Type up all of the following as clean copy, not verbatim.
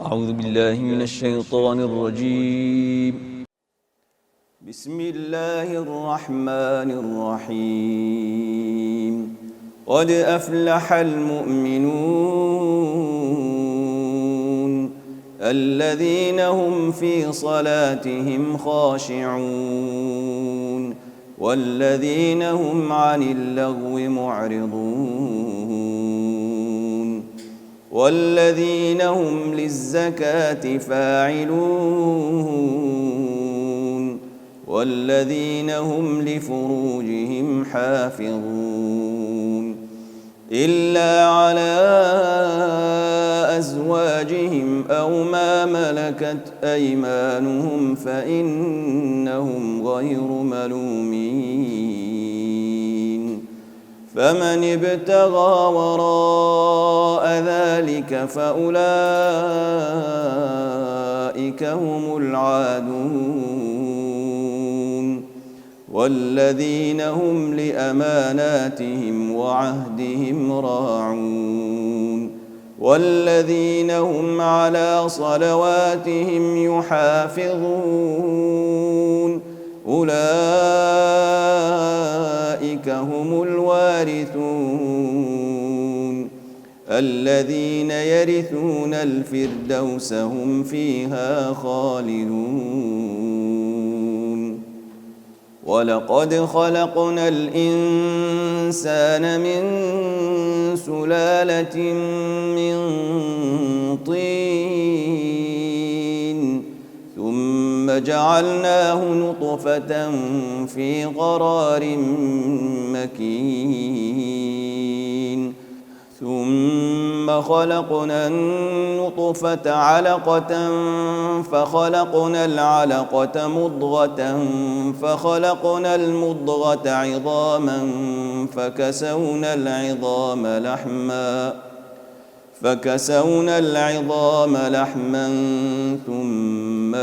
أعوذ بالله من الشيطان الرجيم. بسم الله الرحمن الرحيم. قد أفلح المؤمنون الذين هم في صلاتهم خاشعون والذين هم عن اللغو معرضون والذين هم للزكاة فاعلون والذين هم لفروجهم حافظون إلا على أزواجهم أو ما ملكت أيمانهم فإنهم غير ملومين فمن ابتغى وراء ذلك فأولئك هم العادون والذين هم لأماناتهم وعهدهم راعون والذين هم على صلواتهم يحافظون أولئك هم الوارثون الذين يرثون الفردوس هم فيها خالدون ولقد خلقنا الإنسان من سلالة من طين ثم جعلناه نطفة في قرار مكين ثم خلقنا النطفة علقة فخلقنا العلقة مضغة فخلقنا المضغة عظاما فكسونا العظام لحما ثم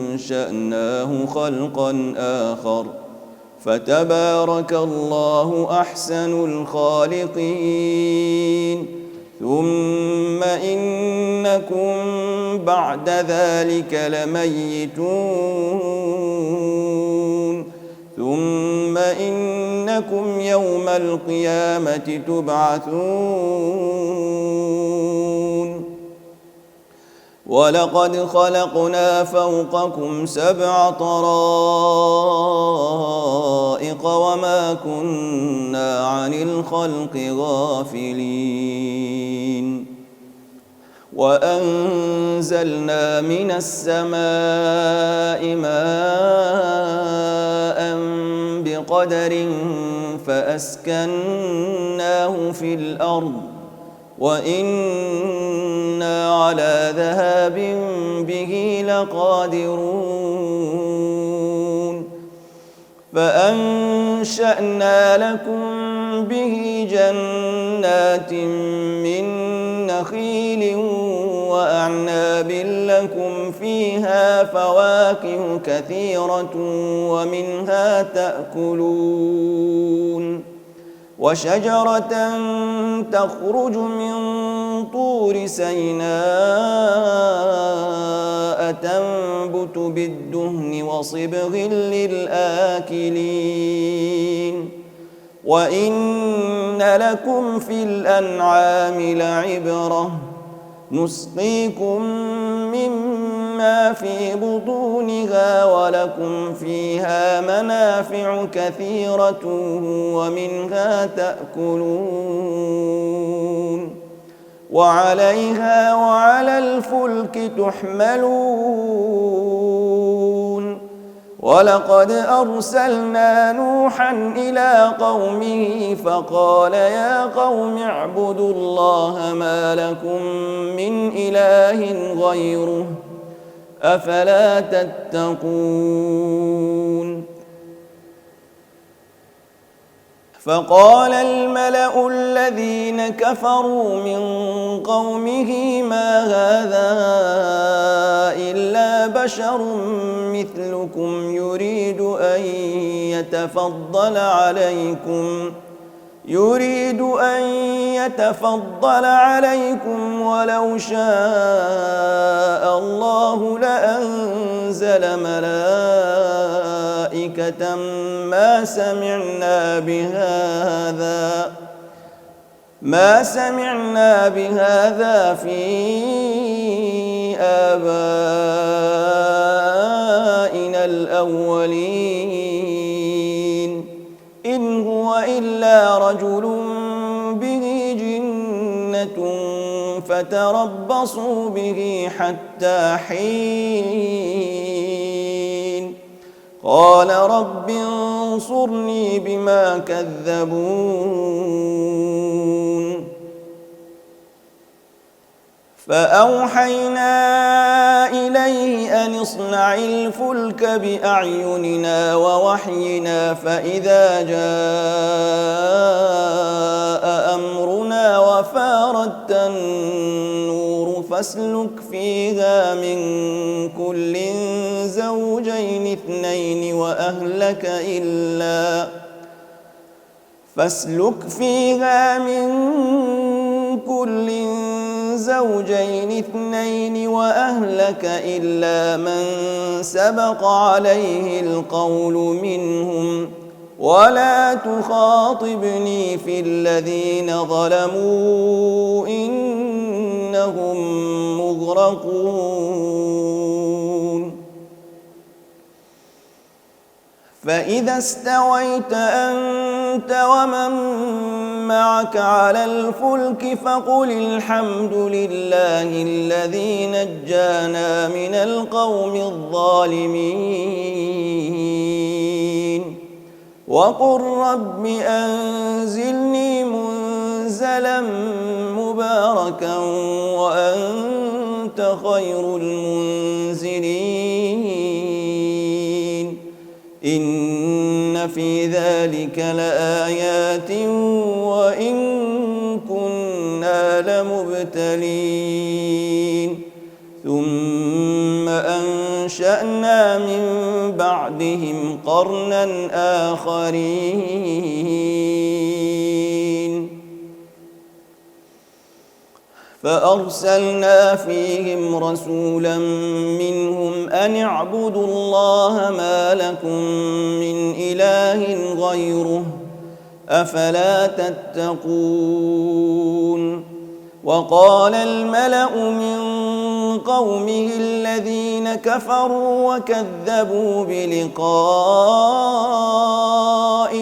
أنشأناه خلقا آخر فتبارك الله أحسن الخالقين ثم إنكم بعد ذلك لميتون ثم إنكم يوم القيامة تبعثون ولقد خلقنا فوقكم 7 طرائق وما كنا عن الخلق غافلين وأنزلنا من السماء ماء بقدر فأسكناه في الأرض وإنا على ذهاب به لقادرون فأنشأنا لكم به جنات من نخيل وأعناب لكم فيها فواكه كثيرة ومنها تأكلون وشجرة تخرج من طور سيناء تنبت بالدهن وصبغ للآكلين وإن لكم في الأنعام لعبرة نسقيكم مما في بطونها ولكم فيها منافع كثيرة ومنها تأكلون وعليها وعلى الفلك تحملون ولقد أرسلنا نوحا إلى قومه فقال يا قوم اعبدوا الله ما لكم من إله غيره أفلا تتقون فقال الملأ الذين كفروا من قومه ما هذا إلا بشر مثلكم يريد أن يتفضل يريد أن يتفضل عليكم ولو شاء الله لأنزل ملائكة ما سمعنا بهذا في آبائنا الأولين إن هو إلا رجل به جنة فتربصوا به حتى حين قال رب انصرني بما كذبون فأوحينا إليه أن اصنع الفلك بأعيننا ووحينا فإذا جاء أمرنا وفاردت النور فاسلك فيها من كل زوجين اثنين وأهلك إلا من سبق عليه القول منهم ولا تخاطبني في الذين ظلموا إنهم مغرقون فإذا استويت أنت ومن معك على الفلك فقل الحمد لله الذي نجانا من القوم الظالمين وقل رب أنزلني منزلا مباركا وأنت خير المنزلين إن في ذلك لآيات وإن كنا لمبتلين ثم أنشأنا من بعدهم قرنا آخرين فأرسلنا فيهم رسولا منهم أن اعبدوا الله ما لكم من إله غيره أفلا تتقون وقال الملأ من قومه الذين كفروا وكذبوا بلقاء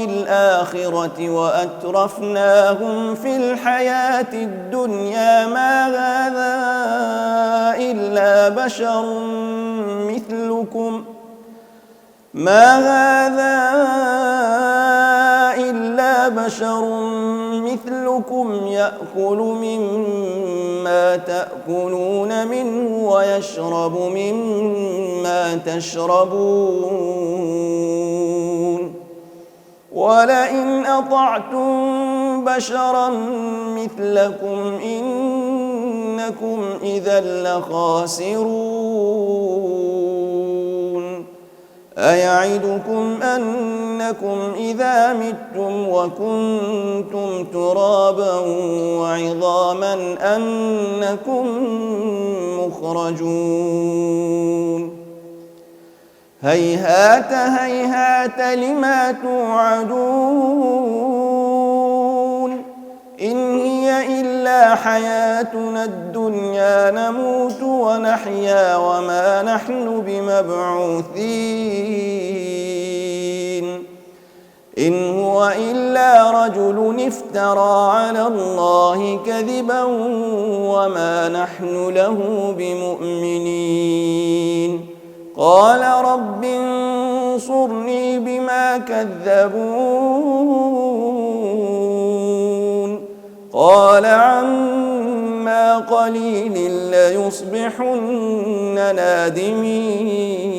الآخرة وأترفناهم في الحياة الدنيا ما هذا إلا بشر مثلكم يأكل مما تأكلون منه ويشرب مما تشربون ولئن أطعتم بشرا مثلكم إنكم إذا لخاسرون أيعدكم أنكم إذا متم وكنتم ترابا وعظاما أنكم مخرجون هيهات هيهات لما توعدون إن هي إلا حياتنا الدنيا نموت ونحيا وما نحن بمبعوثين إن هو إلا رجل افترى على الله كذبا وما نحن له بمؤمنين قال رب انصرني بما كذبون قال عما قليل ليصبحن نادمين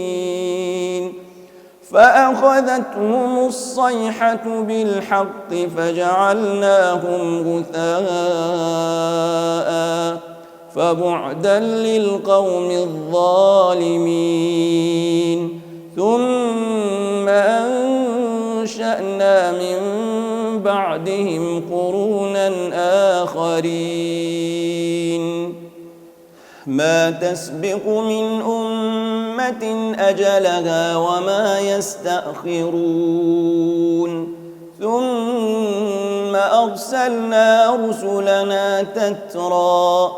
فأخذتهم الصيحة بالحق فجعلناهم غثاء فبعدا للقوم الظالمين ثم أنشأنا من بعد بعدهم قرونا آخرين ما تسبق من أمة أجلها وما يستأخرون ثم أرسلنا رسلنا تترى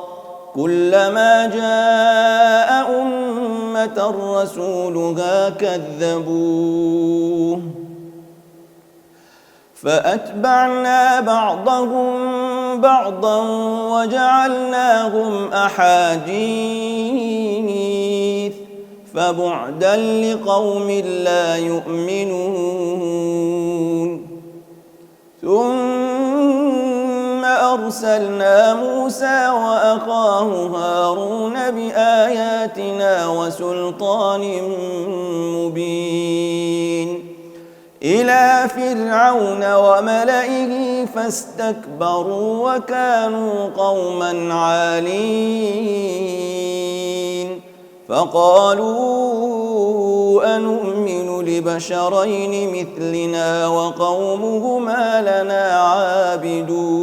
كلما جاء أمة رسولها كذبوه فأتبعنا بعضهم بعضا وجعلناهم أحاديث فبعدا لقوم لا يؤمنون ثم أرسلنا موسى وأخاه هارون بآياتنا وسلطان مبين إلى فرعون وملئه فاستكبروا وكانوا قوما عالين فقالوا أنؤمن لبشرين مثلنا وقومهما لنا عابدون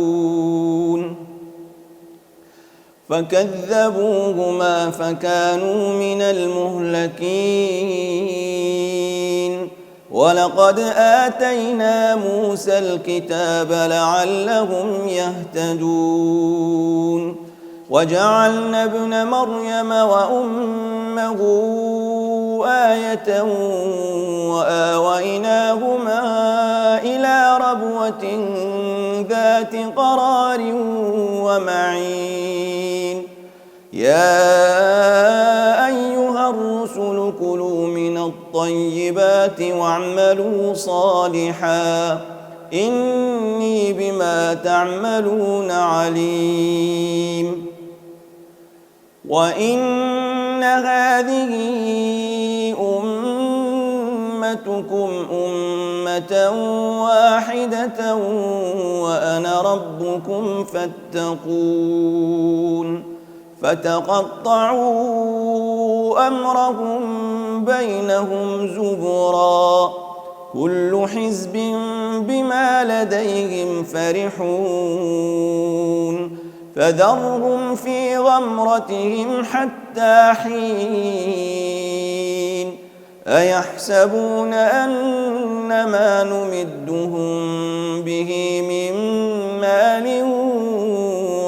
فكذبوهما فكانوا من المهلكين ولقد آتينا موسى الكتاب لعلهم يهتدون وجعلنا ابن مريم وأمه آية وآويناهما إلى ربوة ذات قرار ومعين يا أيها الرسل كلوا من الطيبات واعملوا صالحا إني بما تعملون عليم وإن هذه أمتكم أمة واحدة وأنا ربكم فاتقون فتقطعوا أمرهم بينهم زبرا كل حزب بما لديهم فرحون فذرهم في غمرتهم حتى حين أيحسبون أن ما نمدهم به من مال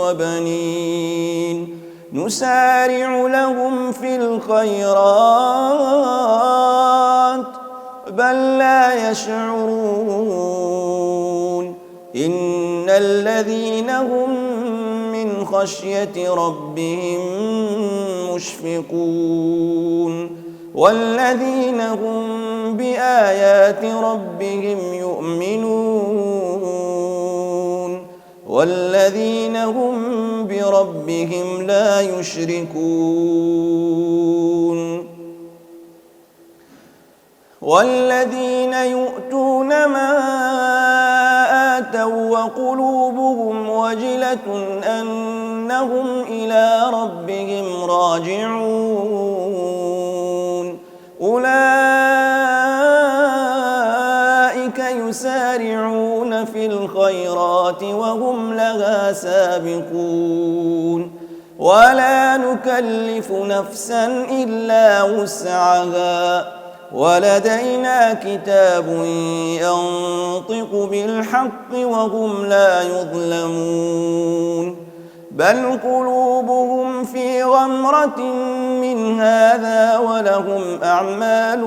وبنين نسارع لهم في الخيرات بل لا يشعرون إن الذين هم من خشية ربهم مشفقون والذين هم بآيات ربهم يؤمنون والذين هم بربهم لا يشركون والذين يؤتون ما آتوا وقلوبهم وجلة أنهم إلى ربهم راجعون أولئك يسارعون في الخيرات وهم لها سابقون ولا نكلف نفسا إلا وسعها ولدينا كتاب ينطق بالحق وهم لا يظلمون بل قلوبهم في غمرة من هذا ولهم أعمال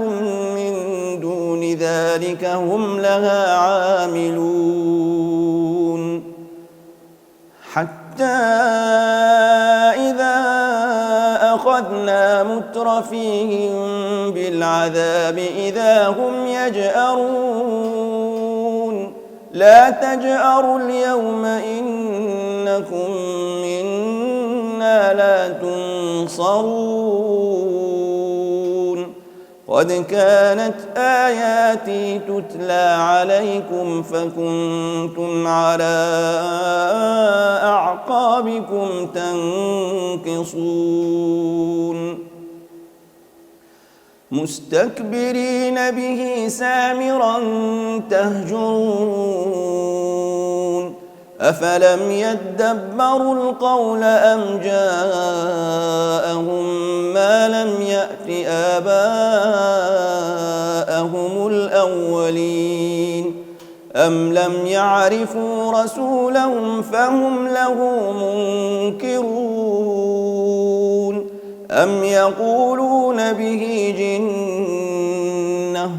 من دون ذلك هم لها عاملون حتى إذا أخذنا مترفيهم بالعذاب إذا هم يجأرون لا تجأروا اليوم إنكم منا لا تنصرون قد كانت آياتي تتلى عليكم فكنتم على أعقابكم تنكصون مستكبرين به سامرا تهجرون أفلم يدبروا القول أم جاءهم ما لم يأت آباءهم الأولين أم لم يعرفوا رسولهم فهم له منكرون أم يقولون به جنة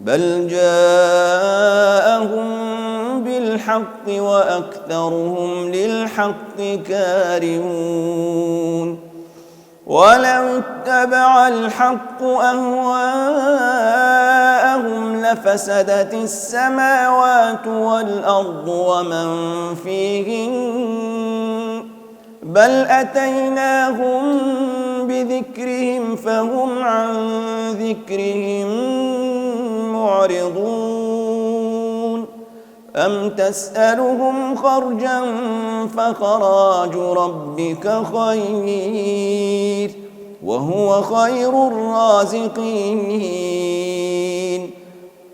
بل جاءهم بالحق وأكثرهم للحق كارهون ولو اتبع الحق أهواءهم لفسدت السماوات والأرض ومن فيهن بل أتيناهم بذكرهم فهم عن ذكرهم معرضون أم تسألهم خرجا فخراج ربك خير وهو خير الرازقين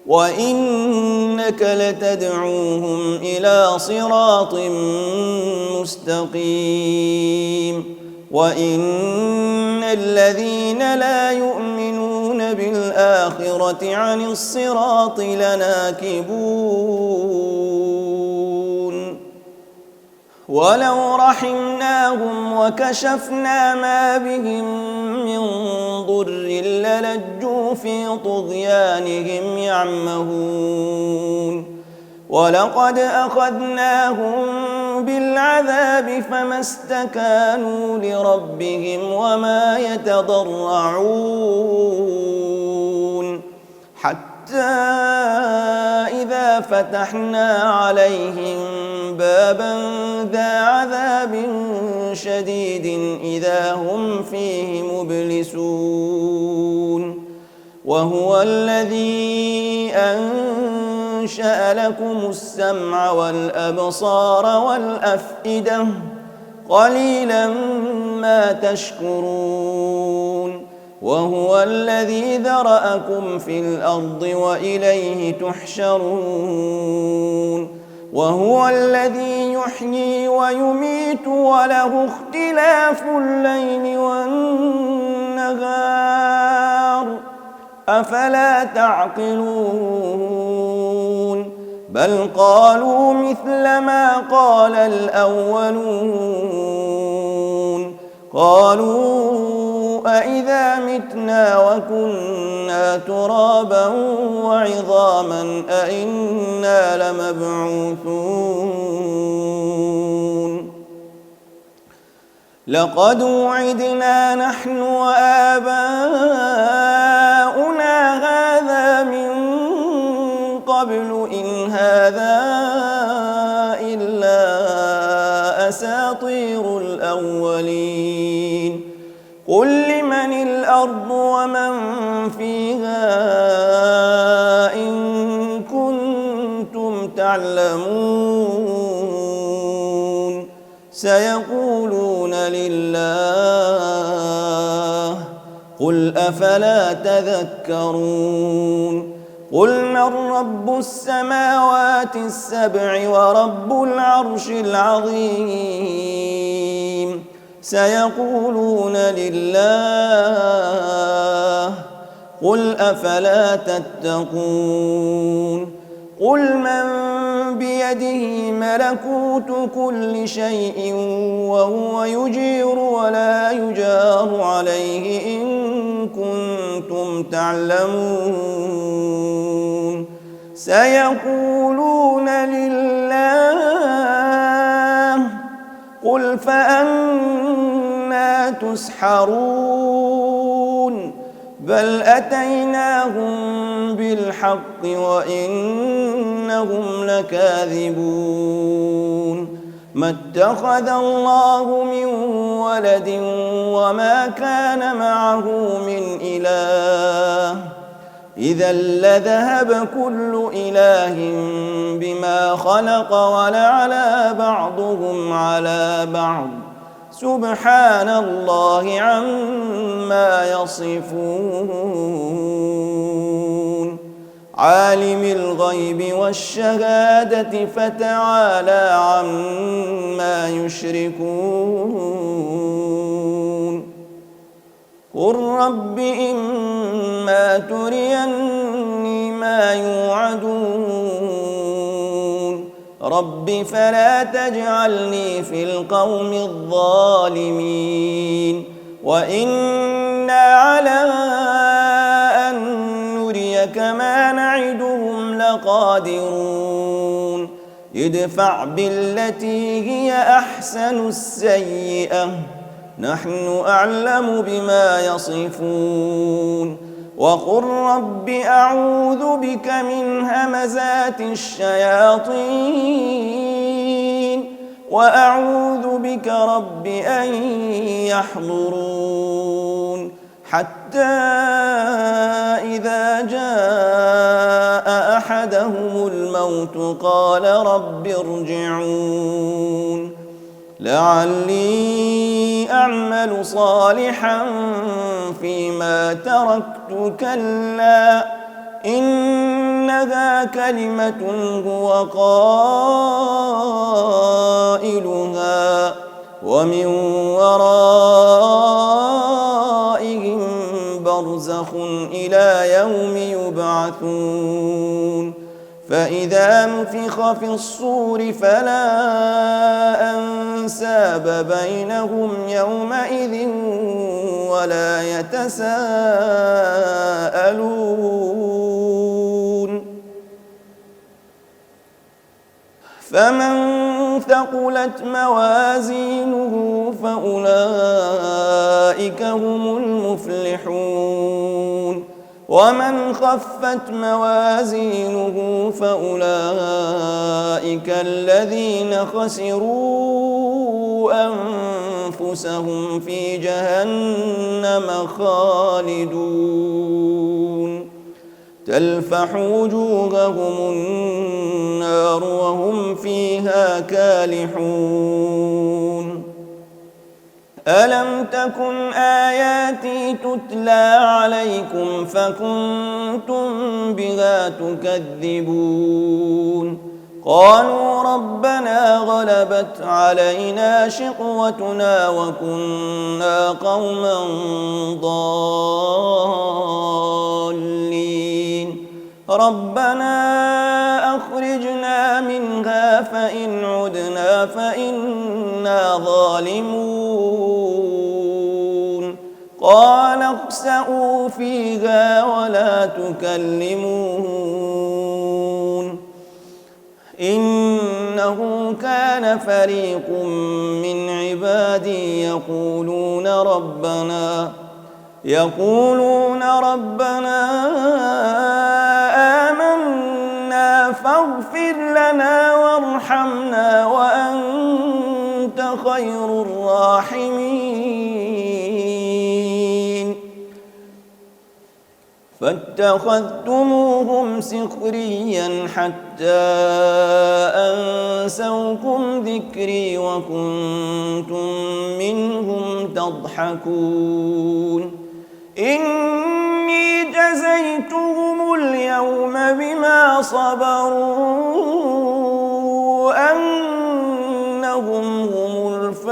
وإنك لتدعوهم إلى صراط مستقيم وإن الذين لا يؤمنون بالآخرة عن الصراط لناكبون ولو رحمناهم وكشفنا ما بهم من ضر للجوا في طغيانهم يعمهون ولقد أخذناهم بالعذاب فما استكانوا لربهم وما يتضرعون حتى إذا فتحنا عليهم بابا ذا عذاب شديد إذا هم فيه مبلسون وهو الذي أنشأ لكم السمع والأبصار والأفئدة قليلا ما تشكرون وهو الذي ذرأكم في الأرض وإليه تحشرون وهو الذي يحيي ويميت وله اختلاف الليل والنهار أفلا تعقلون بل قالوا مثل ما قال الأولون قالوا أإذا متنا وكنا ترابا وعظاما أإنا لمبعوثون لقد وعدنا نحن وآباؤنا هذا من قبل إن هذا إلا أساطير الأولين قل لمن الأرض ومن فيها إن كنتم تعلمون سيقولون لله قل أفلا تذكرون قل من رب السماوات السبع ورب العرش العظيم سيقولون لله قل أفلا تتقون قل من بيده ملكوت كل شيء وهو يجير ولا يجار عليه إن كنتم تعلمون سيقولون لله قل فأنا تسحرون بل أتيناهم بالحق وإنهم لكاذبون ما اتخذ الله من ولد وما كان معه من إله إذا لذهب كل إله بما خلق ولعلى بعضهم على بعض سبحان الله عما يصفون عالم الغيب والشهادة فتعالى عما يشركون قل رب إما تريني ما يوعدون رب فلا تجعلني في القوم الظالمين وإنا على أن نريك ما نعدهم لقادرون ادفع بالتي هي أحسن السيئة نحن أعلم بما يصفون وقل رب أعوذ بك من همزات الشياطين وأعوذ بك رب أن يحضرون حتى إذا جاء أحدهم الموت قال رب ارجعون لعلي أعمل صالحا فيما تركت كلا إنها كلمة هو قائلها ومن ورائهم برزخ إلى يوم يبعثون فإذا نفخ في الصور فلا أنساب بينهم يومئذ ولا يتساءلون فمن ثقلت موازينه فأولئك هم المفلحون ومن خفت موازينه فأولئك الذين خسروا أنفسهم في جهنم خالدون تلفح وجوههم النار وهم فيها كالحون ألم تكن آياتي تتلى عليكم فكنتم بها تكذبون قالوا ربنا غلبت علينا شقوتنا وكنا قوما ضالين ربنا أخرجنا منها فإن عدنا فإنا ظالمون قال اخسئوا فيها ولا تكلمون إنه كان فريق من عبادي يقولون ربنا آمنا فاغفر لنا وارحمنا وأنت خير الراحمين فاتخذتموهم سخريا حتى أنسوكم ذكري وكنتم منهم تضحكون إني جزيتهم اليوم بما صبروا أنهم هم الفائزون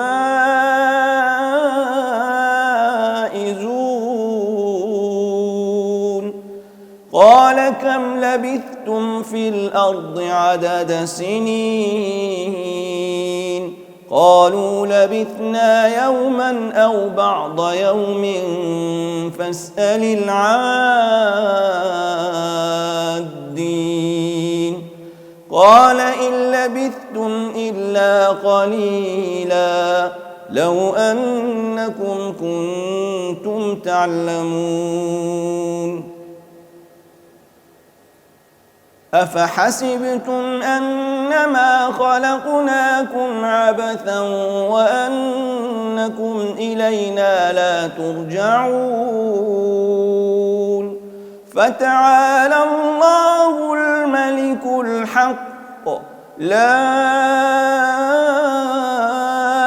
قال كم لبثتم في الأرض عدد سنين قالوا لبثنا يوما أو بعض يوم فاسأل العادين قال إن لبثتم إلا قليلا لو أنكم كنتم تعلمون أفحسبتم أنما خلقناكم عبثا وأنكم إلينا لا ترجعون فتعالى الله الملك الحق لا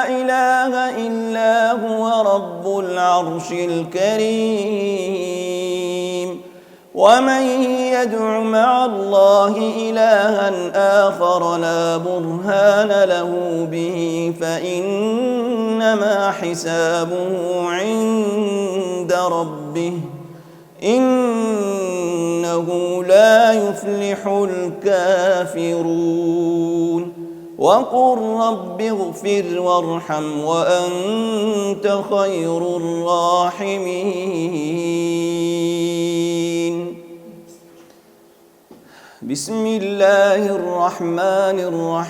إله إلا هو رب العرش الكريم ومن يدع مع الله إلها آخر لا برهان له به فإنما حسابه عند ربه إنه لا يفلح الكافرون وقل رب اغفر وارحم وأنت خير الراحمين. بسم الله الرحمن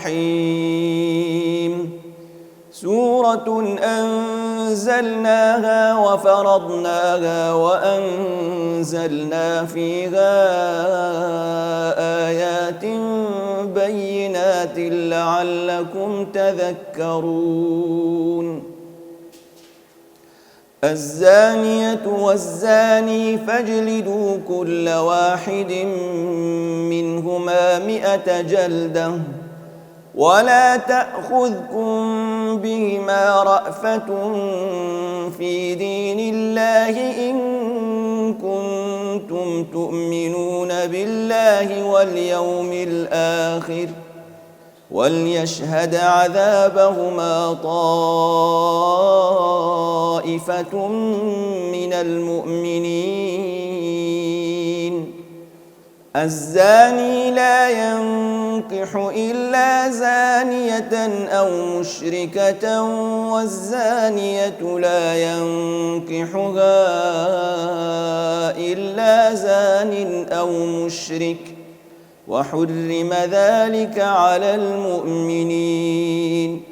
الرحيم. سورة أنزلناها وفرضناها وأنزلنا فيها آيات بينات لعلكم تذكرون. الزانية والزاني فاجلدوا كل واحد منهما 100 جلدة ولا تأخذكم بهما رأفة في دين الله إن كنتم تؤمنون بالله واليوم الآخر وليشهد عذابهما طائفة من المؤمنين. الزاني لا ينكح إلا زانية أو مشركة والزانية لا ينكحها إلا زان أو مشرك وحرم ذلك على المؤمنين.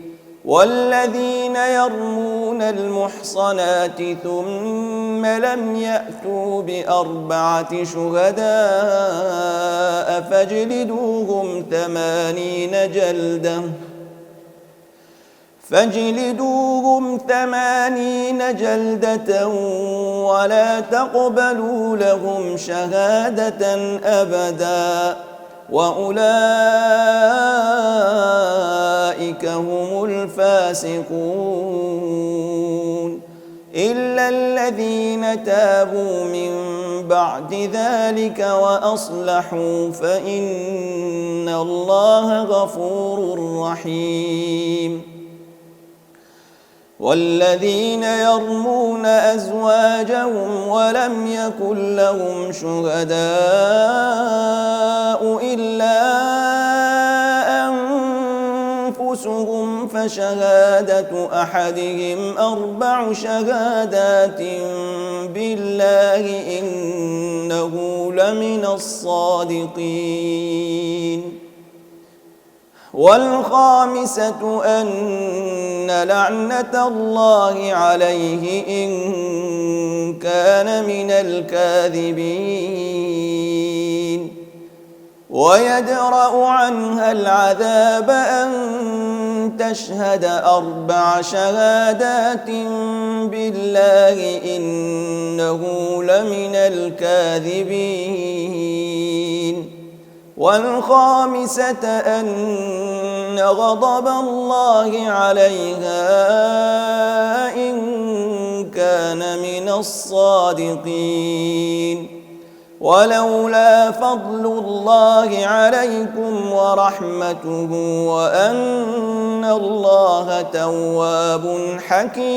والذين يرمون المحصنات ثم لم يأتوا ب4 شهداء فاجلدوهم 80 جلدة ولا تقبلوا لهم شهادة أبدا وأولئك هم الفاسقون إلا الذين تابوا من بعد ذلك وأصلحوا فإن الله غفور رحيم. والذين يرمون أزواجهم ولم يكن لهم شهداء إلا أنفسهم فشهادة أحدهم 4 شهادات بالله إنه لمن الصادقين. والخامسة أن لعنة الله عليه إن كان من الكاذبين. ويدرأ عنها العذاب أن تشهد 4 شهادات بالله إنه لمن الكاذبين. والخامسة أن غضب الله عليها إن كان من الصادقين. ولولا فضل الله عليكم ورحمته وأن الله تواب حكيم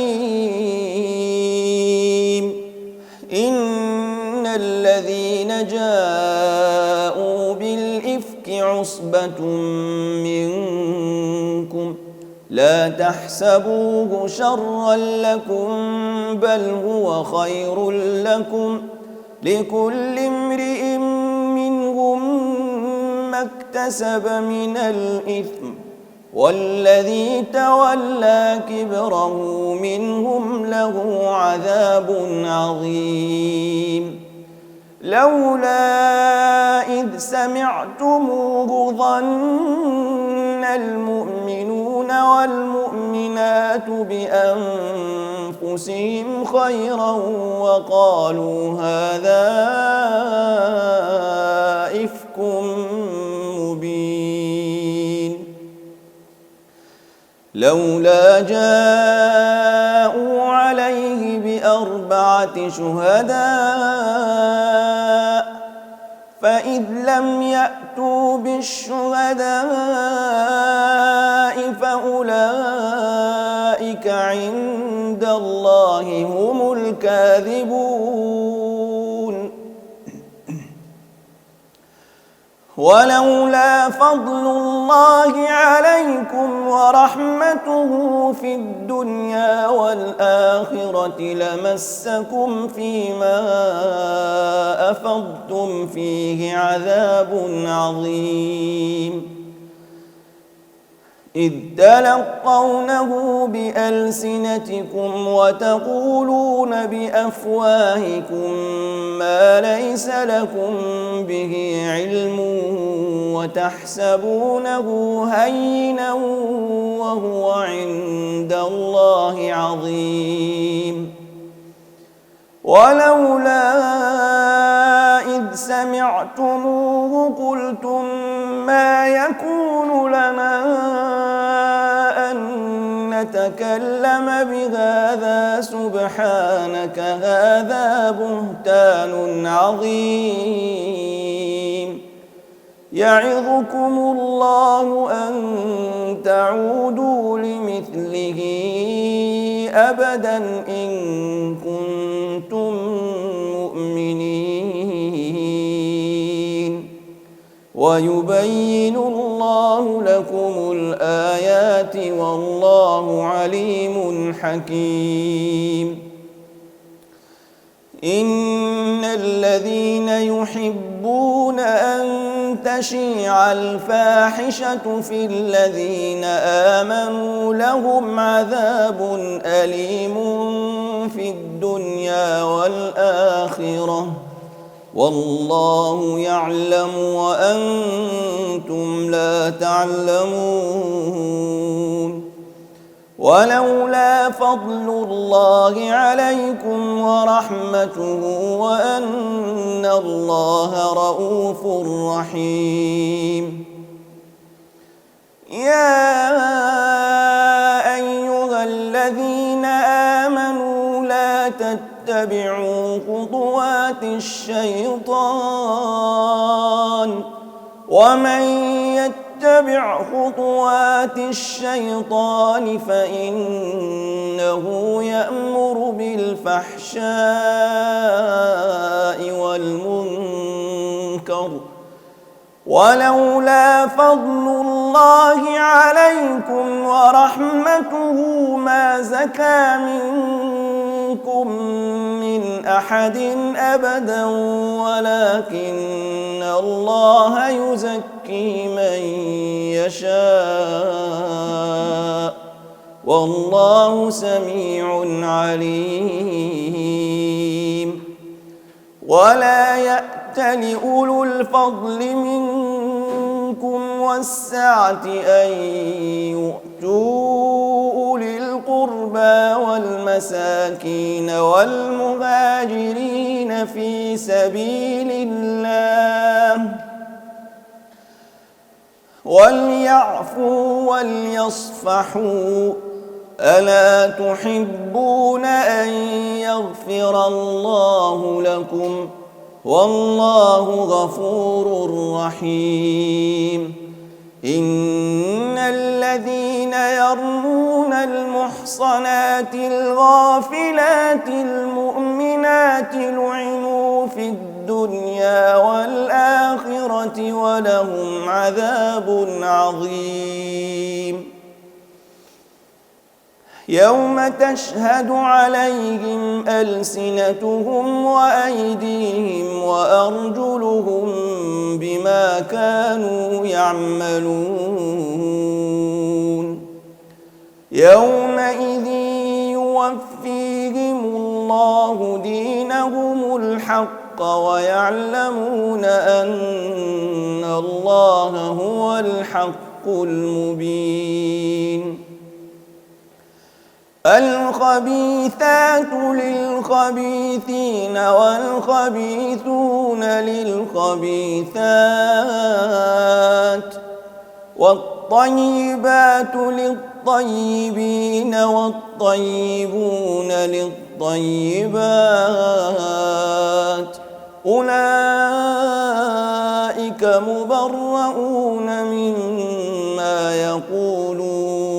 إن الذين جاءوا بالإفك عصبة منكم لا تحسبوه شرا لكم بل هو خير لكم لكل امرئ منهم ما اكتسب من الإثم والذي تولى كبره منهم له عذاب عظيم. لولا إذ سمعتموه ظن المؤمنون والمؤمنات بأنفسهم خيرا وقالوا هذا إفك مبين. لولا جاءوا عليه ب4 شهداء فإذ لم يأتوا بالشهداء فأولئك عند الله هم الكاذبون. ولولا فضل الله عليكم ورحمته في الدنيا والآخرة لمسكم فيما أفضتم فيه عذاب عظيم. إذ تلقونه بألسنتكم وتقولون بأفواهكم ما ليس لكم به علم وتحسبونه هينا وهو عند الله عظيم. ولولا إذ سمعتموه قلتم ما يكون لنا أن نتكلم بهذا سبحانك هذا بهتان عظيم. يعظكم الله أن تعودوا لمثله أبدا إن كنتم مؤمنين. ويبين الله لكم الآيات والله عليم حكيم. إن الذين يحبون أن تشيع الفاحشة في الذين آمنوا لهم عذاب أليم في الدنيا والآخرة والله يعلم وأنتم لا تعلمون. ولولا فضل الله عليكم ورحمته وأن الله رؤوف رحيم. يا أيها الذين آمنوا لا تتبعوا خطوات الشيطان ومن يتبع خطوات الشيطان فإنه يأمر بالفحشاء والمنكر. ولولا فضل الله عليكم ورحمته ما زكى منكم من أحد أبدا ولكن الله يزكي من يشاء والله سميع عليم. ولا يأتل أولو الفضل منكم والسعة أن يؤتوا أولي القربى والمساكين والمهاجرين في سبيل الله وليعفوا وليصفحوا ألا تحبون أن يغفر الله لكم والله غفور رحيم. إن الذين يرمون المحصنات الغافلات المؤمنات لعنوا في الدنيا والآخرة ولهم عذاب عظيم. يوم تشهد عليهم ألسنتهم وأيديهم وأرجلهم بما كانوا يعملون. يومئذ يوفيهم الله دينهم الحق ويعلمون أن الله هو الحق المبين. الخبيثات للخبيثين والخبيثون للخبيثات والطيبات للطيبين والطيبون للطيبات أولئك مبرؤون مما يقولون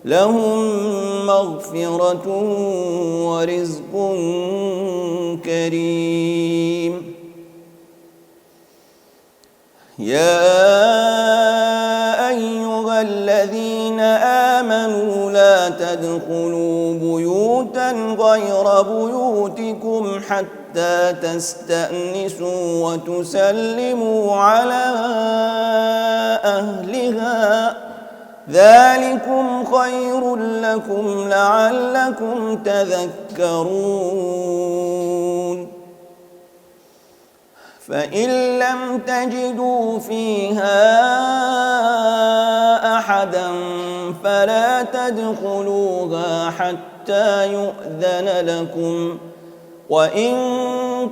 لهم مغفرة ورزق كريم. يا أيها الذين آمنوا لا تدخلوا بيوتا غير بيوتكم حتى تستأنسوا وتسلموا على أهلها ذلكم خير لكم لعلكم تذكرون. فإن لم تجدوا فيها أحدا فلا تدخلوها حتى يؤذن لكم، وإن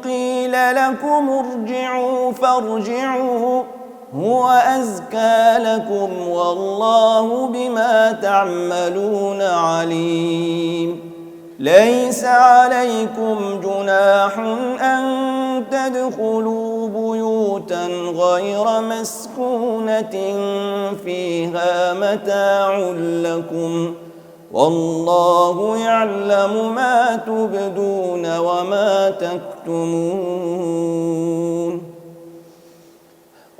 قيل لكم ارجعوا فارجعوا هو أزكى لكم والله بما تعملون عليم. ليس عليكم جناح أن تدخلوا بيوتا غير مسكونة فيها متاع لكم والله يعلم ما تبدون وما تكتمون.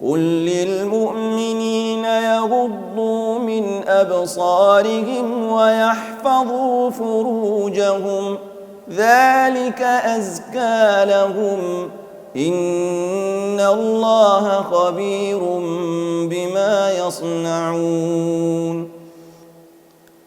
قل للمؤمنين يغضوا من أبصارهم ويحفظوا فروجهم ذلك أزكى لهم إن الله خبير بما يصنعون.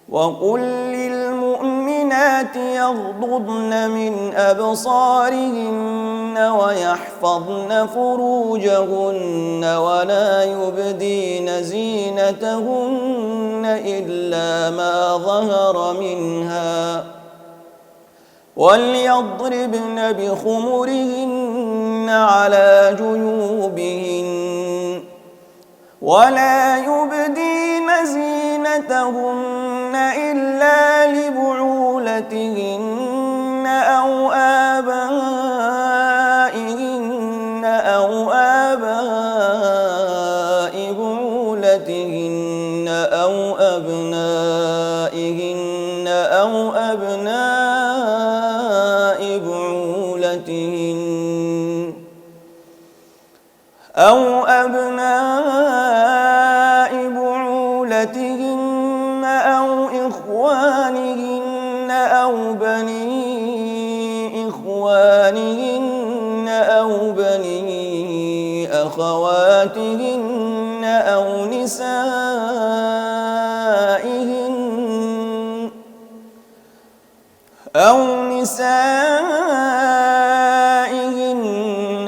وقل للمؤمنات يغضضن من أبصارهن ويحفظن فروجهن ولا يبدين زينتهن إلا ما ظهر منها وليضربن بخمرهن على جيوبهن ولا يبدين زينتهن إلا لبعولتهن أو آباء بعولتهن أو أبنائهن أو أبناء بعولتهن أو أو إخوانهن أو بني إخوانهن أو بني أخواتهن أو نسائهن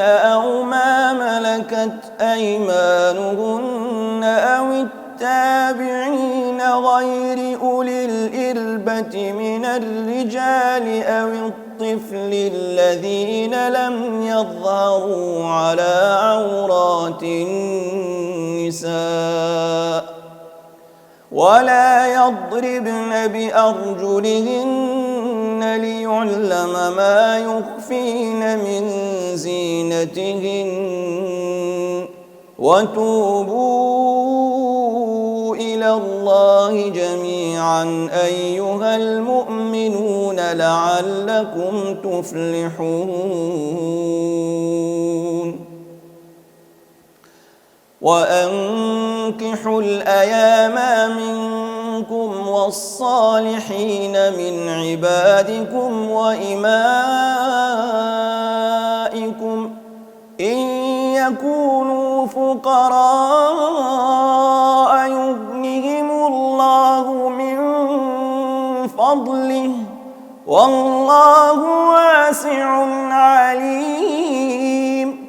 أو ما ملكت أيمانهن أو التابعين غير أولي الإربة من الرجال أو الطفل الذين لم يظهروا على عورات النساء ولا يضربن بأرجلهن ليعلم ما يخفين من زينتهن وتوبوا إلى الله جميعا أيها المؤمنون لعلكم تفلحون. وأنكحوا الأيام منكم والصالحين من عبادكم وإمائكم إن يكونوا فقراء يغنهم الله من فضله والله واسع عليم.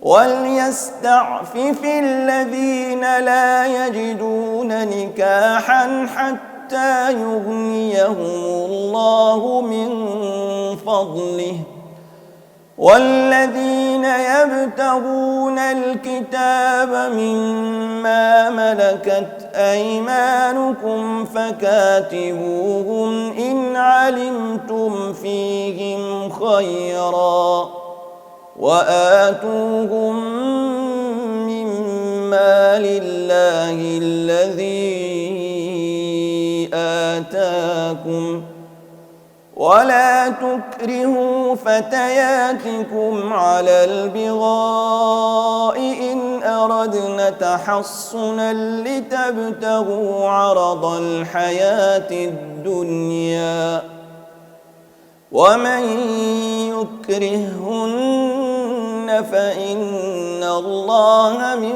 وليستعفف الذين لا يجدون نكاحا حتى يغنيهم الله من فضله والذين يبتغون الكتاب مما ملكت أيمانكم فكاتبوهم إن علمتم فيهم خيرا وآتوهم مما لله الذي آتاكم ولا تكرهوا فتياتكم على البغاء إن أردنا تحصنا لتبتغوا عرض الحياة الدنيا ومن يكرهن فإن الله من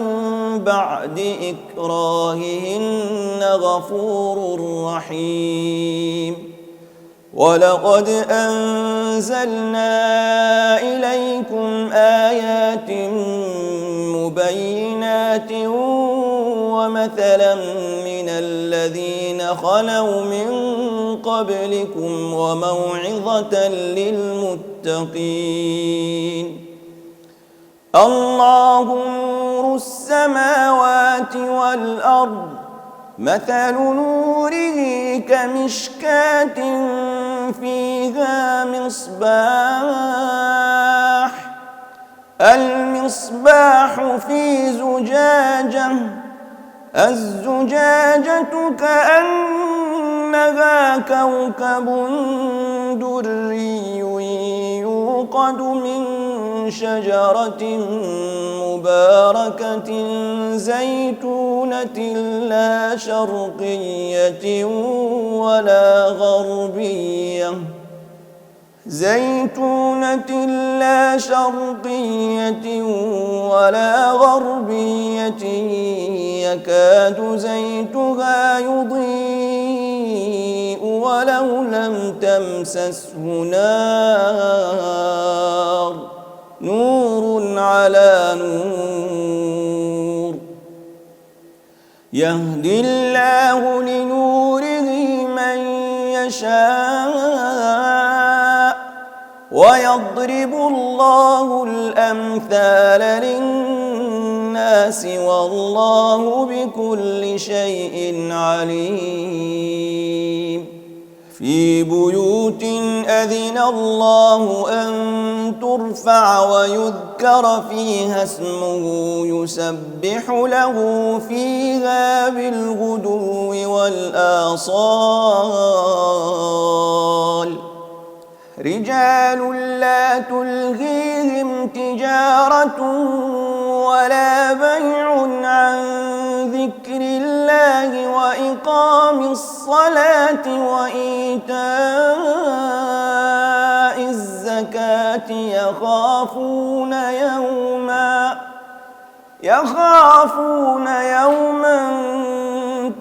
بعد إكراههن غفور رحيم ولقد أنزلنا إليكم آيات مبينات ومثلا من الذين خلوا من قبلكم وموعظة للمتقين الله نور السماوات والأرض مثل نوره كمشكاة فيها مصباح المصباح في زجاجة الزجاجة كأنها كوكب دري يوقد من شجرة مباركة زيتونة لا شرقية ولا غربية يكاد زيتها يضيء ولو لم تمسسه نار نور على نور يهدي الله لنوره من يشاء ويضرب الله الأمثال للناس والله بكل شيء عليم في بيوت أذن الله أن ترفع ويذكر فيها اسمه يسبح له فيها بالغدو والآصال رجال لا تلهيهم تجارة ولا بيع عن ذكر الله وإقام الصلاة وإيتاء الزكاة يخافون يوما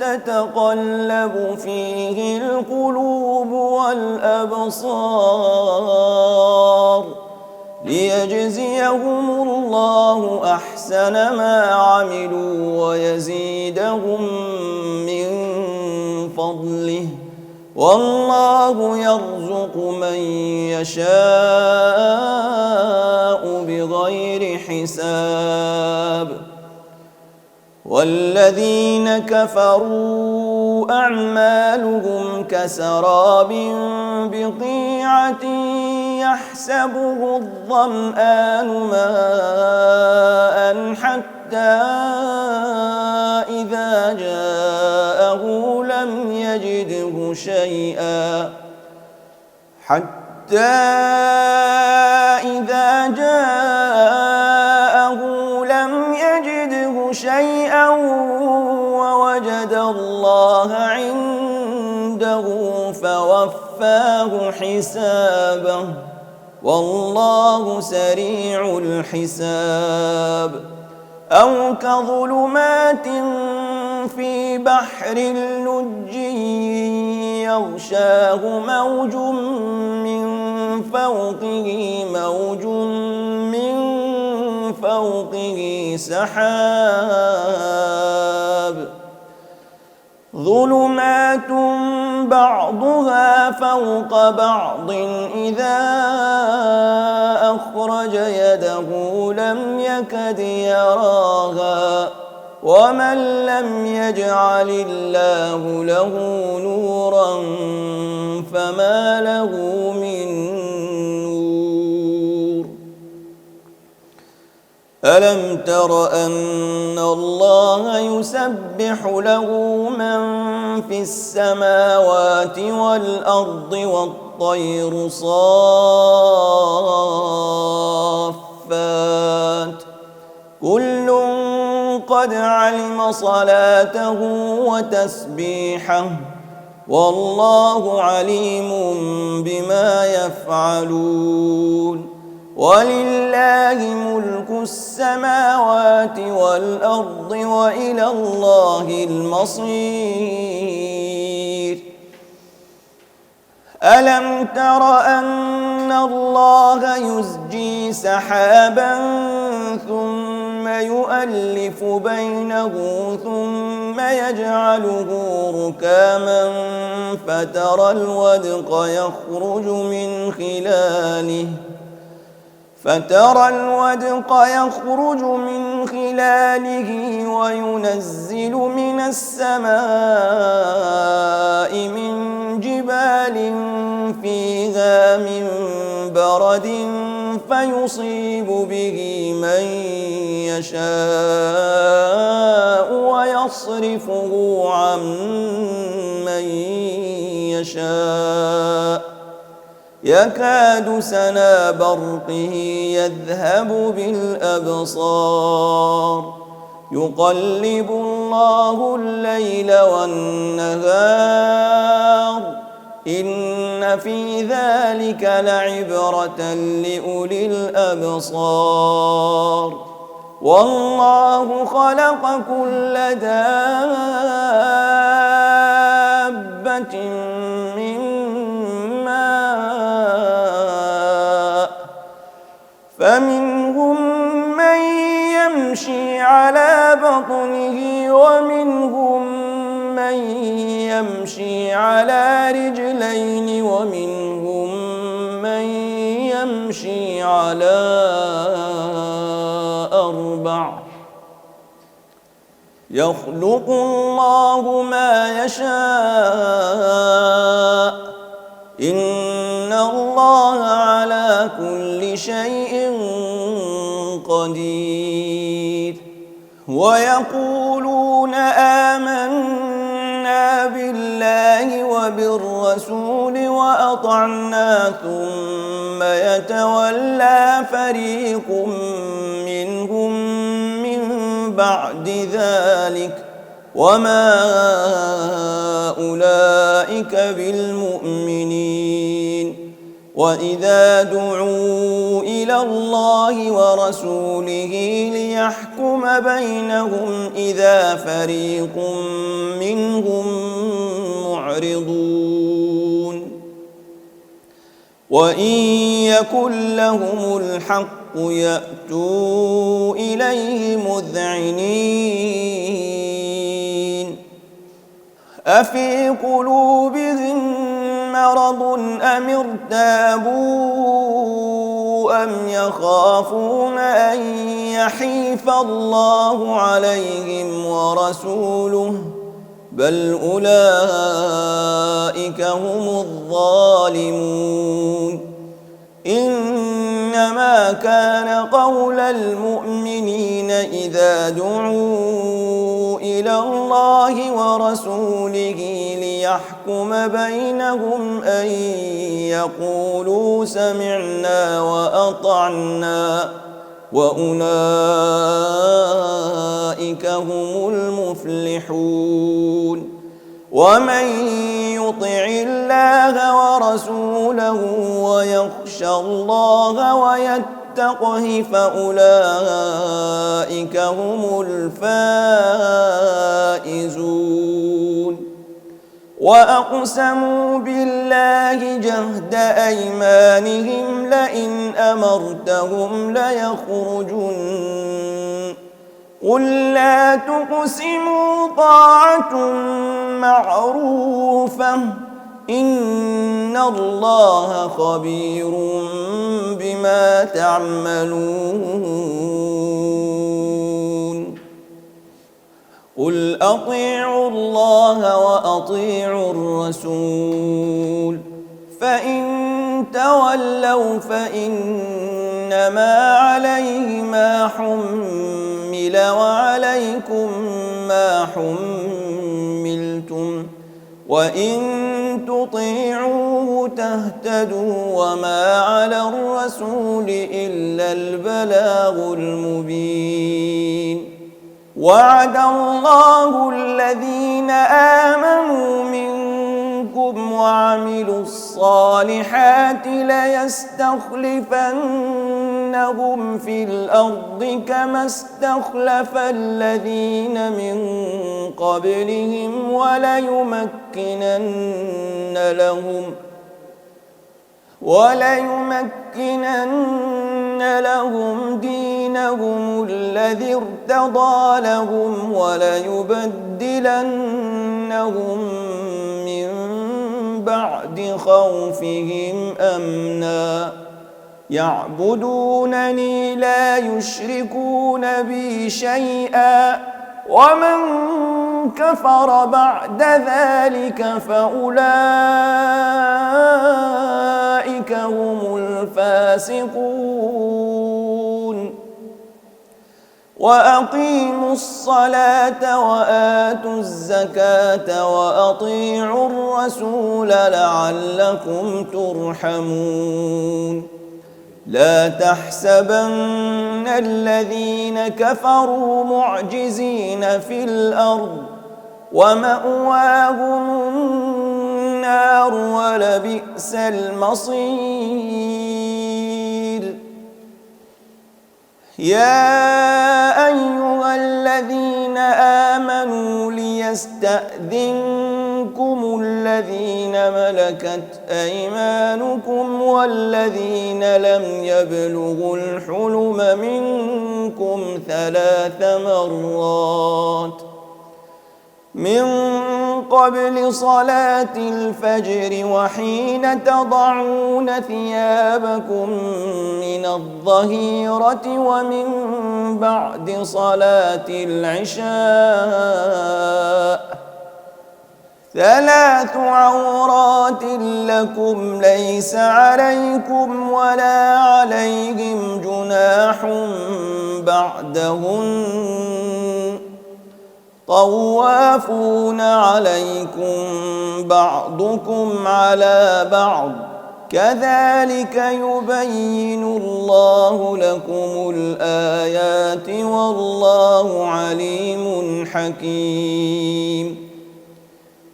تتقلب فيه القلوب والأبصار ليجزيهم الله أحسن ما عملوا ويزيدهم من فضله والله يرزق من يشاء بغير حساب والذين كفروا أعمالهم كسراب بقيعة يحسبه الظمآن ماء حتى إذا جاءه لم يجده شيئا ووجد الله عنده فوفاه حسابه والله سريع الحساب أو كظلمات في بحر اللج يغشاه موج من فوقه سحاب ظلمات بعضها فوق بعض إذا أخرج يده لم يكد يراها ومن لم يجعل الله له نورا فما له من نور ألم تر أن الله يسبح له من في السماوات والأرض والطير صافات كل قد علم صلاته وتسبيحه والله عليم بما يفعلون ولله ملك السماوات والأرض وإلى الله المصير ألم تر أن الله يزجي سحابا ثم يؤلف بينه ثم يجعله ركاما فترى الودق يخرج من خلاله وينزل من السماء من جبال فيها من برد فيصيب به من يشاء ويصرفه عن من يشاء يكاد سنا برقه يذهب بالأبصار يقلب الله الليل والنهار إن في ذلك لعبرة لأولي الأبصار والله خلق كل دابة من ماء فمنهم من يمشي على بطنه ومنهم من يمشي على رجلين ومنهم من يمشي على أربع يخلق الله ما يشاء إن الله على كل شيء قدير ويقولون آمنا بالله وبالرسول وأطعنا ثم يتولى فريق منهم من بعد ذلك وما أولئك بالمؤمنين وإذا دعوا إلى الله ورسوله ليحكم بينهم إذا فريق منهم معرضون وإن يكن لهم الحق يأتوا إليه مذعنين أفي قلوبهم مرض أم ارتابوا أم يخافون أن يحيف الله عليهم ورسوله بل أولئك هم الظالمون إنما كان قول المؤمنين إذا دعوا إلى الله ورسوله ليحكم بينهم أن يقولوا سمعنا وأطعنا وأولئك هم المفلحون ومن يطع الله ورسوله ويخشى الله ويتقه فأولئك هم الفائزون وأقسموا بالله جهد أيمانهم لئن أمرتهم ليخرجن قل لا تقسموا طاعة معروفة إن الله خبير بما تعملون قل أطيعوا الله وأطيعوا الرسول فإن تولوا فإن إنما عليه ما حمل وعليكم ما حملتم وإن تطيعوه تهتدوا وما على الرسول إلا البلاغ المبين. وعد الله الذين آمنوا منكم وعملوا الصالحات ليستخلفنهم في الأرض كما استخلف الذين من قبلهم وليمكنن لهم دينهم الذي ارتضى لهم وليبدلنهم من بعد خوفهم أمنا يعبدونني لا يشركون بي شيئا ومن كفر بعد ذلك فأولئك هم الفاسقون. وأقيموا الصلاة وآتوا الزكاة وأطيعوا الرسول لعلكم ترحمون. لا تحسبن الذين كفروا معجزين في الأرض ومأواهم النار ولبئس المصير. يا أيها الذين آمنوا ليستأذنكم الذين ملكت أيمانكم والذين لم يبلغوا الحلم منكم 3 مرات من قبل صلاة الفجر وحين تضعون ثيابكم من الظهيرة ومن بعد صلاة العشاء 3 عورات لكم ليس عليكم ولا عليهم جناح بعدهن طوافون عليكم بعضكم على بعض كذلك يبين الله لكم الآيات والله عليم حكيم.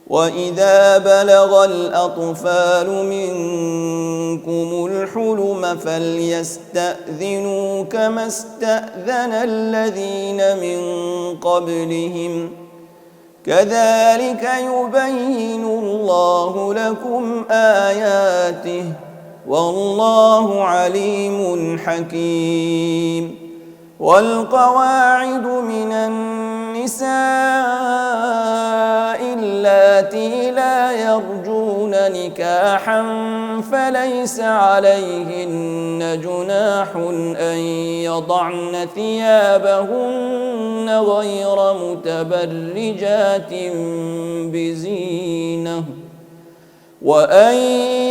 وإذا بلغ الأطفال منكم الحلم فليستأذنوا كما استأذن الذين من قبلهم كذلك يبين الله لكم آياته والله عليم حكيم. والقواعد من النساء اللاتي لا يرجون نكاحا فليس عليهن جناح أن يضعن ثيابهن غير متبرجات بزينة وأن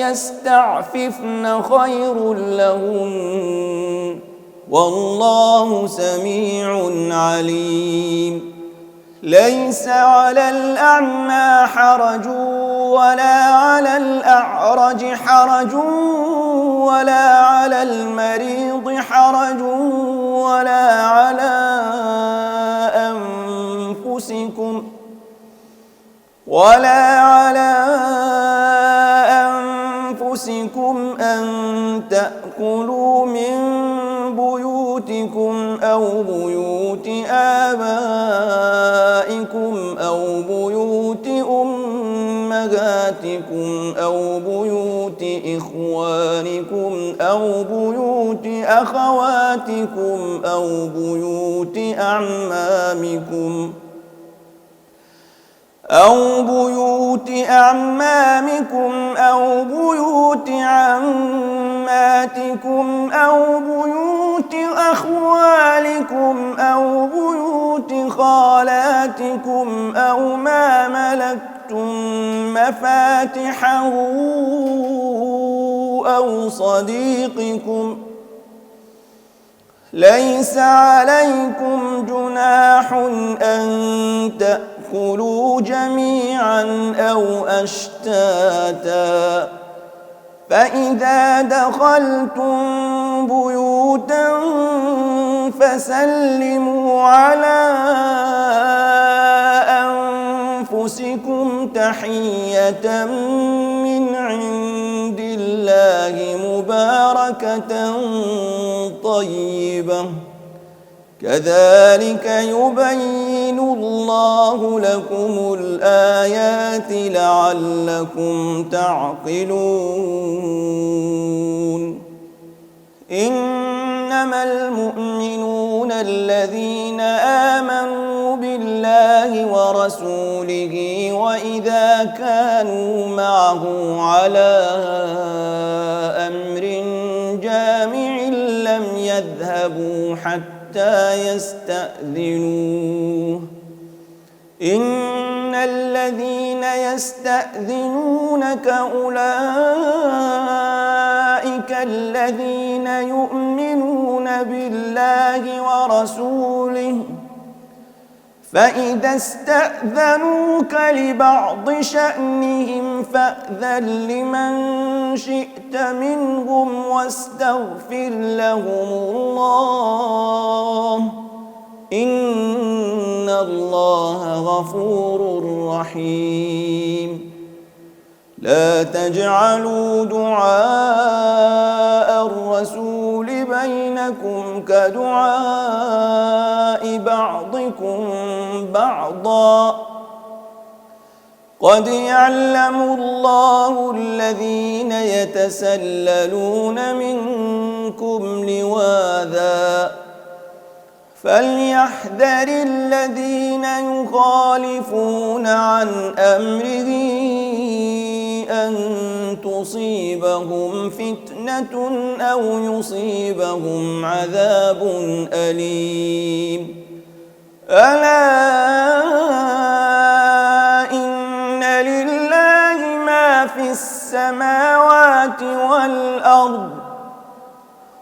يستعففن خير لهن والله سميع عليم. ليس على الأعمى حرج ولا على الأعرج حرج ولا على المريض حرج ولا على أنفسكم أن تأكلوا من بيوتكم أو بيوت آبائكم أو بيوت أمهاتكم أو بيوت إخوانكم أو بيوت أخواتكم أو بيوت أعمامكم أو بيوت عماتكم أو بيوت أخوالكم أو بيوت خالاتكم أو ما ملكتم مفاتحه ليس عليكم جناح أن تأكلوا جميعا أو أشتاتا فإذا دخلتم بيوتا فسلموا على أنفسكم تحية من عند الله مباركة طيبة كذلك يبين الله لكم الآيات لعلكم تعقلون إنما المؤمنون الذين آمنوا بالله ورسوله وإذا كانوا معه على أمر جامع لم يذهبوا حتى يستأذنوه إن الذين يستأذنونك أولئك الذين يؤمنون بالله ورسوله فإذا استأذنوك لبعض شأنهم فأذن لمن شئت منهم واستغفر لهم الله إن الله غفور رحيم لا تجعلوا دعاء الرسول بينكم كدعاء بعضكم بعضا قد يعلم الله الذين يتسللون منكم لواذا فليحذر الذين يخالفون عن أمره أن تصيبهم فتنة أو يصيبهم عذاب أليم ألا إن لله ما في السماوات والأرض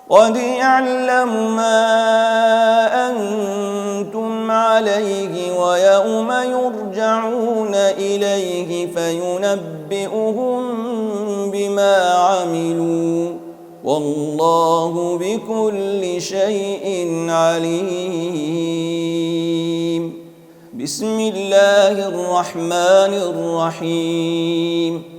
قد يعلم ما أنتم عليه ويوم يرجعون إليه فينبئهم بما عملوا والله بكل شيء عليم بسم الله الرحمن الرحيم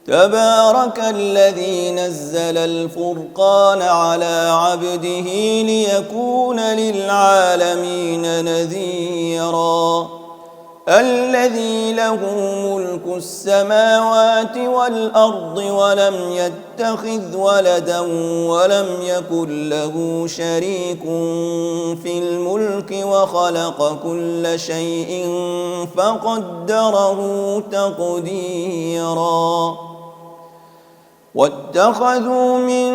تبارك الذي نزل الفرقان على عبده ليكون للعالمين نذيرا الذي له ملك السماوات والأرض ولم يتخذ ولدا ولم يكن له شريك في الملك وخلق كل شيء فقدره تقديرا واتخذوا من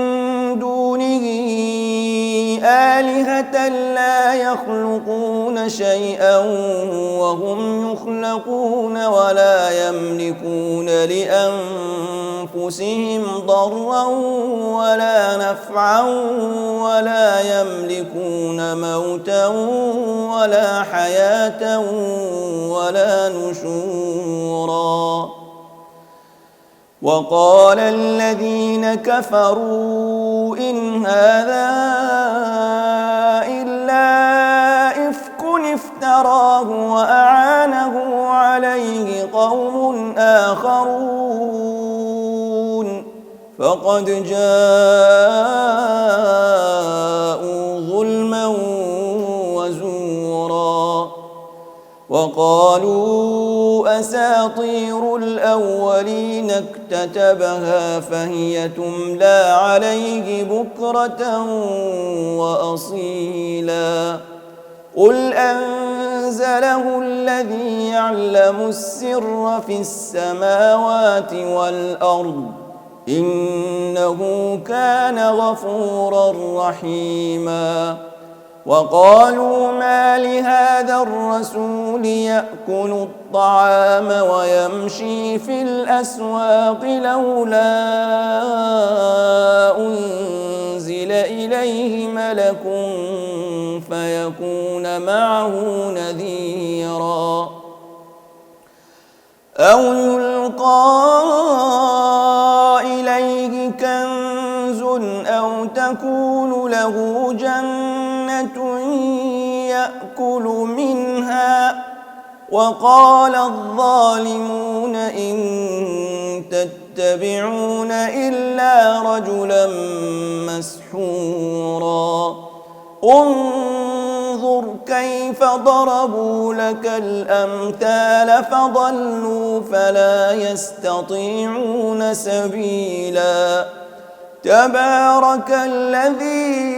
دونه آلهة لا يخلقون شيئا وهم يخلقون ولا يملكون لأنفسهم ضرا ولا نفعا ولا يملكون موتا ولا حياة ولا نشورا وقال الذين كفروا إن هذا إلا إفك افتراه وأعانه عليه قوم آخرون فقد جاءوا ظلما وزورا وقالوا أساطير الأولين اكتتبها فهي تملى عليه بكرة وأصيلا قل أنزله الذي يعلم السر في السماوات والأرض إنه كان غفورا رحيما وقالوا ما لهذا الرسول يأكل الطعام ويمشي في الأسواق لولا أنزل ينزل إليه ملك فيكون معه نذيرا أو يلقى إليه كنز أو تكون له جنة يأكل منها وقال الظالمون إن تتبعون إلا رجلا مسحورا انظر كيف ضربوا لك الأمثال فضلوا فلا يستطيعون سبيلا تبارك الذي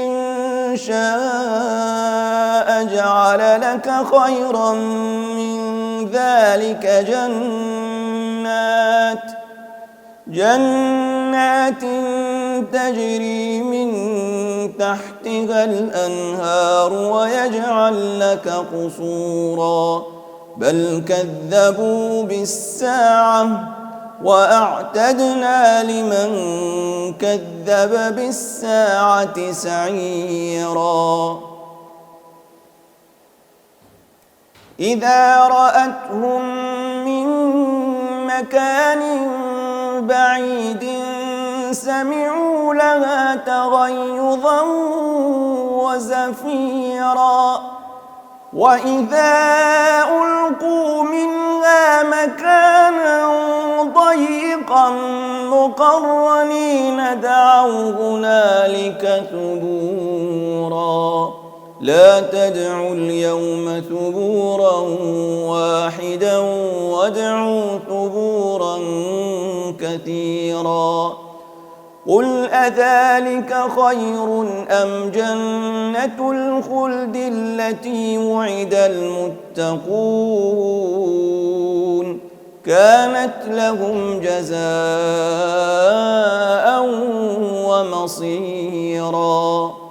إن شاء جعل لك خيرا من ذلك جنات تجري من تحتها الأنهار ويجعل لك قصورا بل كذبوا بالساعة وأعتدنا لمن كذب بالساعة سعيرا إذا رأتهم من مكان بعيد سمعوا لها تغيظا وزفيرا وإذا ألقوا منها مكانا ضيقا مقرنين دعوا هنالك ثبورا لا تدعوا اليوم ثبورا واحدا وادعوا ثبورا كثيرا قل أذلك خير أم جنة الخلد التي وعد المتقون كانت لهم جزاء ومصيرا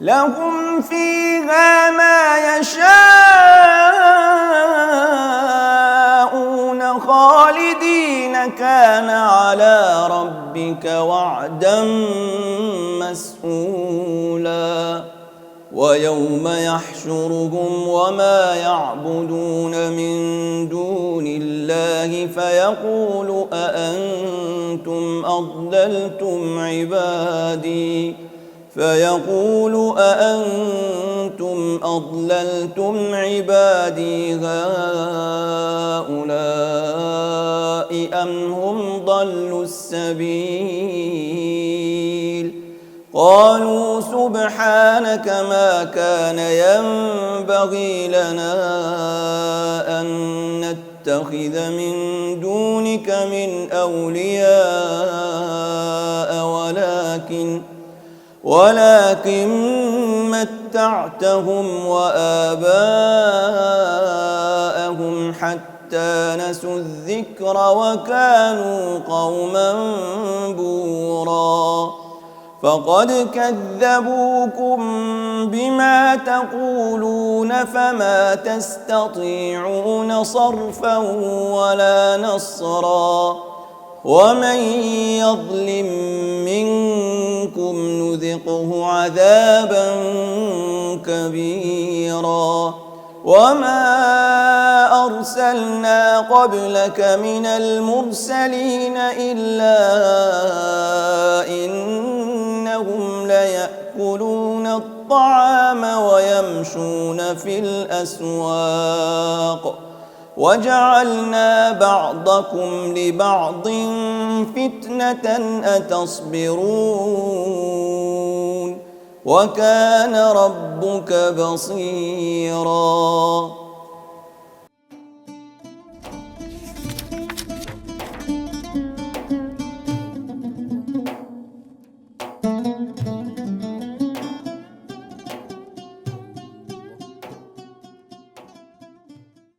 لهم فيها ما يشاءون خالدين كان على ربك وعدا مسئولا ويوم يحشرهم وما يعبدون من دون الله فيقول أأنتم أضللتم عبادي هؤلاء أم هم ضلوا السبيل قالوا سبحانك ما كان ينبغي لنا أن نتخذ من دونك من أولياء ولكن متعتهم وآباءهم حتى نسوا الذكر وكانوا قوما بورا فقد كذبوكم بما تقولون فما تستطيعون صرفا ولا نصرا ومن يظلم منكم نذقه عذابا كبيرا وما أرسلنا قبلك من المرسلين إلا إنهم ليأكلون الطعام ويمشون في الأسواق وجعلنا بعضكم لبعض فتنة أتصبرون وكان ربك بصيراً